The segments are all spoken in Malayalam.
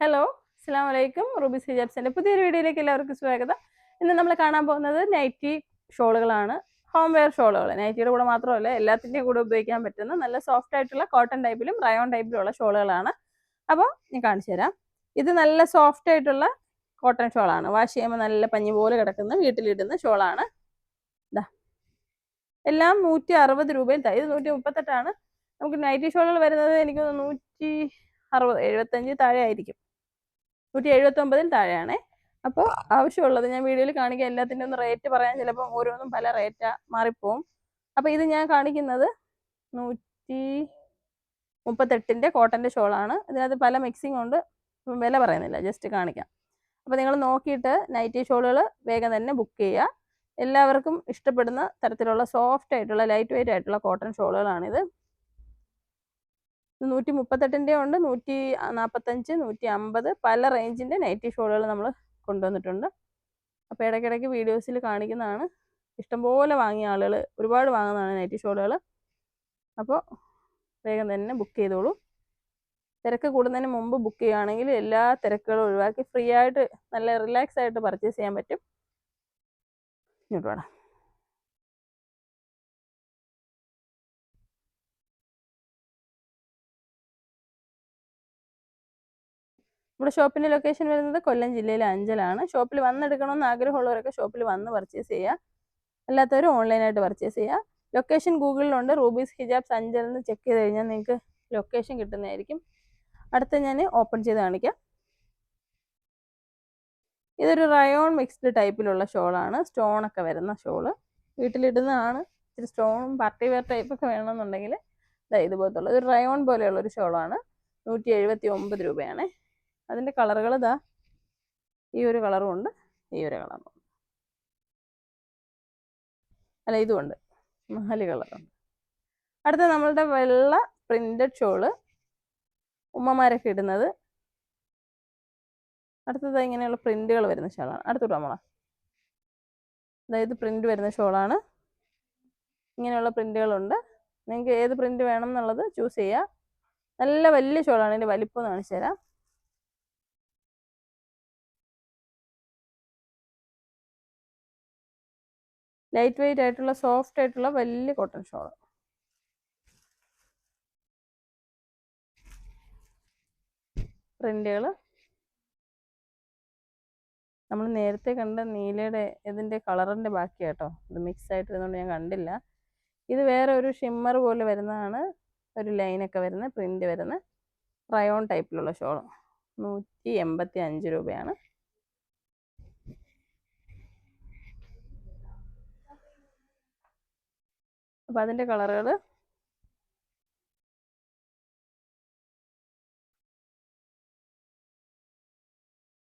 ഹലോ, അസ്സലാമു അലൈക്കും. റൂബീസ് ഹിജാബ്സിന്റെ പുതിയൊരു വീഡിയോയിലേക്ക് എല്ലാവർക്കും സ്വാഗതം. ഇന്ന് നമ്മൾ കാണാൻ പോകുന്നത് നൈറ്റി ഷോളുകളാണ്. ഹോം വെയർ ഷോളുകൾ. നൈറ്റിയുടെ കൂടെ മാത്രമല്ല, എല്ലാത്തിൻ്റെയും കൂടെ ഉപയോഗിക്കാൻ പറ്റുന്ന നല്ല സോഫ്റ്റ് ആയിട്ടുള്ള കോട്ടൺ ടൈപ്പിലും റയോൺ ടൈപ്പിലും ഉള്ള ഷോളുകളാണ്. അപ്പോൾ ഞാൻ കാണിച്ചു തരാം. ഇത് നല്ല സോഫ്റ്റ് ആയിട്ടുള്ള കോട്ടൺ ഷോളാണ്. വാഷ് ചെയ്യുമ്പോൾ നല്ല പഞ്ഞി പോലെ കിടക്കുന്ന വീട്ടിലിടുന്ന ഷോളാണ്. ഇതാ എല്ലാം 160 രൂപയിൽ. ഇത് 138ആണ്. നമുക്ക് നൈറ്റി ഷോളുകൾ വരുന്നത് എനിക്ക് 160, 75 താഴെ ആയിരിക്കും. 179 താഴെയാണേ. അപ്പോൾ ആവശ്യമുള്ളത് ഞാൻ വീഡിയോയിൽ കാണിക്കാം. എല്ലാത്തിൻ്റെ ഒന്ന് റേറ്റ് പറയാൻ ചിലപ്പോൾ ഓരോന്നും പല റേറ്റാ മാറിപ്പോവും. അപ്പോൾ ഇത് ഞാൻ കാണിക്കുന്നത് 138ൻ്റെ കോട്ടൻ്റെ ഷോളാണ്. ഇതിനകത്ത് പല മിക്സിംഗ് ഉണ്ട്. വില പറയുന്നില്ല, ജസ്റ്റ് കാണിക്കാം. അപ്പോൾ നിങ്ങൾ നോക്കിയിട്ട് നൈറ്റി ഷോളുകൾ വേഗം തന്നെ ബുക്ക് ചെയ്യുക. എല്ലാവർക്കും ഇഷ്ടപ്പെടുന്ന തരത്തിലുള്ള സോഫ്റ്റ് ആയിട്ടുള്ള ലൈറ്റ് വെയിറ്റ് ആയിട്ടുള്ള കോട്ടൺ ഷോളുകളാണിത്. 138ൻ്റെ ഉണ്ട്, 145, 150 പല റേഞ്ചിൻ്റെ നൈറ്റി ഷോളുകൾ നമ്മൾ കൊണ്ടുവന്നിട്ടുണ്ട്. അപ്പോൾ ഇടയ്ക്കിടയ്ക്ക് വീഡിയോസിൽ കാണിക്കുന്നതാണ്. ഇഷ്ടംപോലെ വാങ്ങിയ ആളുകൾ ഒരുപാട് വാങ്ങുന്നതാണ് നൈറ്റി ഷോളുകൾ. അപ്പോൾ വേഗം തന്നെ ബുക്ക് ചെയ്തോളൂ. തിരക്ക് കൂടുന്നതിന് മുമ്പ് ബുക്ക് ചെയ്യുകയാണെങ്കിൽ എല്ലാ തിരക്കുകളും ഒഴിവാക്കി ഫ്രീ ആയിട്ട് നല്ല റിലാക്സ് ആയിട്ട് പർച്ചേസ് ചെയ്യാൻ പറ്റും. ഇങ്ങോട്ട് വേണം. നമ്മുടെ ഷോപ്പിൻ്റെ ലൊക്കേഷൻ വരുന്നത് കൊല്ലം ജില്ലയിലെ അഞ്ചലാണ്. ഷോപ്പിൽ വന്നെടുക്കണമെന്ന് ആഗ്രഹമുള്ളവരൊക്കെ ഷോപ്പിൽ വന്ന് പർച്ചേസ് ചെയ്യുക. അല്ലാത്തവർ ഓൺലൈനായിട്ട് പർച്ചേസ് ചെയ്യുക. ലൊക്കേഷൻ ഗൂഗിളിലുണ്ട്. റൂബീസ് ഹിജാബ്സ് അഞ്ചൽ എന്ന് ചെക്ക് ചെയ്ത് കഴിഞ്ഞാൽ നിങ്ങൾക്ക് ലൊക്കേഷൻ കിട്ടുന്നതായിരിക്കും. അടുത്ത ഞാൻ ഓപ്പൺ ചെയ്ത് കാണിക്കാം. ഇതൊരു റയോൺ മിക്സ്ഡ് ടൈപ്പിലുള്ള ഷോളാണ്. സ്റ്റോണൊക്കെ വരുന്ന ഷോള്. വീട്ടിലിടുന്നതാണ്. ഇച്ചിരി സ്റ്റോണും പാർട്ടി വെയർ ടൈപ്പൊക്കെ വേണമെന്നുണ്ടെങ്കിൽ ഇതുപോലത്തുള്ള ഒരു റയോൺ പോലെയുള്ളൊരു ഷോളാണ്. 179 രൂപയാണ്. അതിൻ്റെ കളറുകൾ ഇതാ ഈ ഒരു കളറും ഉണ്ട്, ഈ ഒരു കളറും ഉണ്ട്. അല്ല, ഇതുമുണ്ട്, 4 കളറുണ്ട്. അടുത്ത നമ്മളുടെ വെള്ള പ്രിന്റഡ് ഷോള് ഉമ്മമാരൊക്കെ ഇടുന്നത്. അടുത്തത് ഇങ്ങനെയുള്ള പ്രിന്റുകൾ വരുന്ന ഷോളാണ്. അടുത്തോട്ട് നമ്മളാ അതായത് പ്രിന്റ് വരുന്ന ഷോളാണ്. ഇങ്ങനെയുള്ള പ്രിന്റുകളുണ്ട്. നിങ്ങൾക്ക് ഏത് പ്രിന്റ് വേണം എന്നുള്ളത് ചൂസ് ചെയ്യുക. നല്ല വലിയ ഷോളാണ്. ഇതിൻ്റെ വലിപ്പം കാണിച്ചു തരാം. ലൈറ്റ് വെയിറ്റ് ആയിട്ടുള്ള സോഫ്റ്റ് ആയിട്ടുള്ള വലിയ കോട്ടൺ ഷോൾ. പ്രിന്റുകൾ നമ്മൾ നേരത്തെ കണ്ട നീലയുടെ ഇതിൻ്റെ കളറിൻ്റെ ബാക്കി കേട്ടോ. ഇത് മിക്സ് ആയിട്ടിരുന്നുകൊണ്ട് ഞാൻ കണ്ടില്ല. ഇത് വേറെ ഒരു ഷിമ്മർ പോലെ വരുന്നതാണ്. ഒരു ലൈനൊക്കെ വരുന്ന പ്രിന്റ് വരുന്ന റയോൺ ടൈപ്പിലുള്ള ഷോൾ. 185 രൂപയാണ്. അപ്പോൾ അതിൻ്റെ കളറുകൾ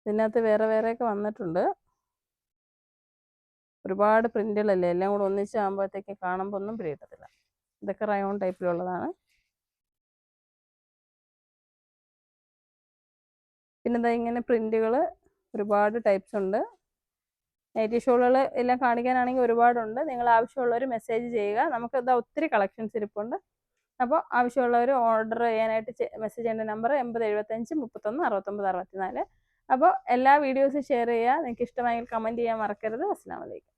ഇതിനകത്ത് വേറെ വേറെയൊക്കെ വന്നിട്ടുണ്ട്. ഒരുപാട് പ്രിന്റുകളല്ലേ, എല്ലാം കൂടെ ഒന്നിച്ചാകുമ്പോഴത്തേക്ക് കാണുമ്പോൾ ഒന്നും പിടികിട്ടത്തില്ല. ഇതൊക്കെ റയോൺ ടൈപ്പിലുള്ളതാണ്. പിന്നെ എന്താ ഇങ്ങനെ പ്രിന്റുകൾ ഒരുപാട് ടൈപ്സ് ഉണ്ട്. നൈറ്റി ഷോളുകൾ എല്ലാം കാണിക്കാനാണെങ്കിൽ ഒരുപാടുണ്ട്. നിങ്ങൾ ആവശ്യമുള്ളവർ മെസ്സേജ് ചെയ്യുക. നമുക്കിതാ ഒത്തിരി കളക്ഷൻസ് ഇരിപ്പുണ്ട്. അപ്പോൾ ആവശ്യമുള്ളവർ ഓർഡർ ചെയ്യാനായിട്ട് മെസ്സേജ് ചെയ്യേണ്ട നമ്പർ 8075 31 69 64. അപ്പോൾ എല്ലാ വീഡിയോസും ഷെയർ ചെയ്യുക. നിങ്ങൾക്ക് ഇഷ്ടമായെങ്കിൽ കമൻറ്റ് ചെയ്യാൻ മറക്കരുത്. അസ്സലാമു അലൈക്കും.